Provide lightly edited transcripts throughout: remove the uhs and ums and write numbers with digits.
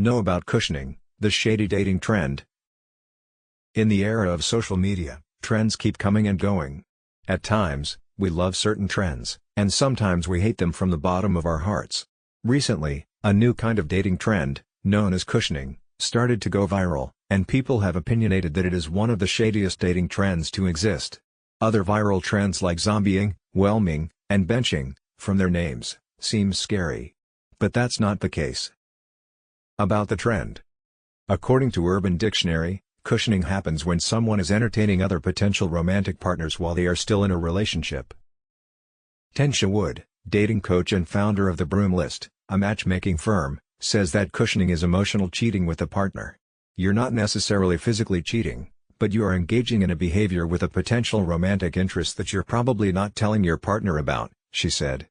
Know about cushioning, the shady dating trend. In the era of social media, trends keep coming and going. At times, we love certain trends, and sometimes we hate them from the bottom of our hearts. Recently, a new kind of dating trend, known as cushioning, started to go viral, and people have opinionated that it is one of the shadiest dating trends to exist. Other viral trends like zombieing, whelming, and benching, from their names, seem scary. But that's not the case. About the trend. According to Urban Dictionary, cushioning happens when someone is entertaining other potential romantic partners while they are still in a relationship. Tensha Wood, dating coach and founder of The Broom List, a matchmaking firm, says that cushioning is emotional cheating with a partner. You're not necessarily physically cheating, but you are engaging in a behavior with a potential romantic interest that you're probably not telling your partner about, she said.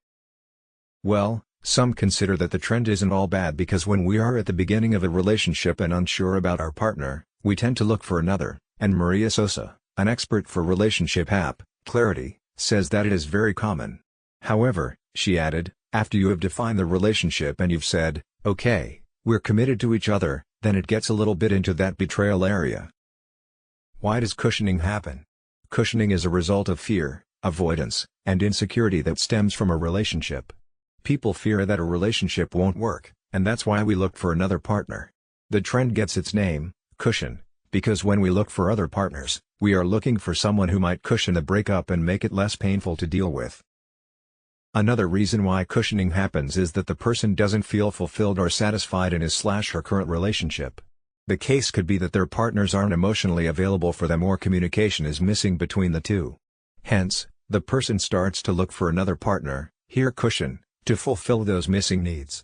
Well, some consider that the trend isn't all bad because when we are at the beginning of a relationship and unsure about our partner, we tend to look for another, and Maria Sosa, an expert for relationship app, Clarity, says that it is very common. However, she added, after you have defined the relationship and you've said, okay, we're committed to each other, then it gets a little bit into that betrayal area. Why does cushioning happen? Cushioning is a result of fear, avoidance, and insecurity that stems from a relationship. People fear that a relationship won't work, and that's why we look for another partner. The trend gets its name, cushion, because when we look for other partners, we are looking for someone who might cushion the breakup and make it less painful to deal with. Another reason why cushioning happens is that the person doesn't feel fulfilled or satisfied in his/her current relationship. The case could be that their partners aren't emotionally available for them or communication is missing between the two. Hence, the person starts to look for another partner, here cushion, to fulfill those missing needs.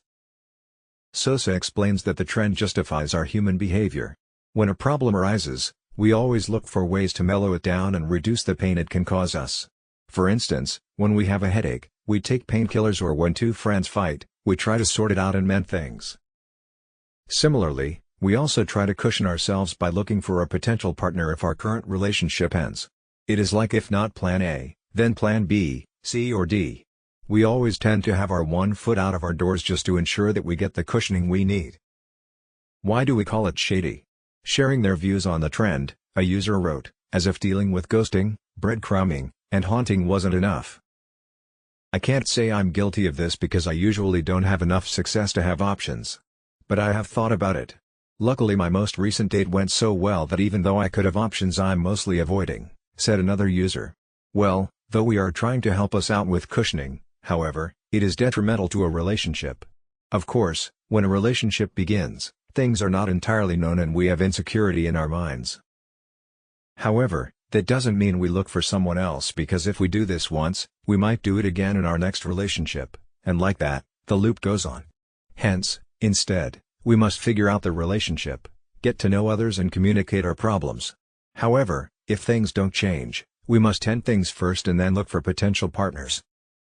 Sosa explains that the trend justifies our human behavior. When a problem arises, we always look for ways to mellow it down and reduce the pain it can cause us. For instance, when we have a headache, we take painkillers, or when two friends fight, we try to sort it out and mend things. Similarly, we also try to cushion ourselves by looking for a potential partner if our current relationship ends. It is like if not plan A, then plan B, C or D. We always tend to have our one foot out of our doors just to ensure that we get the cushioning we need. Why do we call it shady? Sharing their views on the trend, a user wrote, as if dealing with ghosting, breadcrumbing, and haunting wasn't enough. I can't say I'm guilty of this because I usually don't have enough success to have options. But I have thought about it. Luckily my most recent date went so well that even though I could have options I'm mostly avoiding, said another user. Well, though we are trying to help us out with cushioning, however, it is detrimental to a relationship. Of course, when a relationship begins, things are not entirely known and we have insecurity in our minds. However, that doesn't mean we look for someone else, because if we do this once, we might do it again in our next relationship, and like that, the loop goes on. Hence, instead, we must figure out the relationship, get to know others and communicate our problems. However, if things don't change, we must tend things first and then look for potential partners.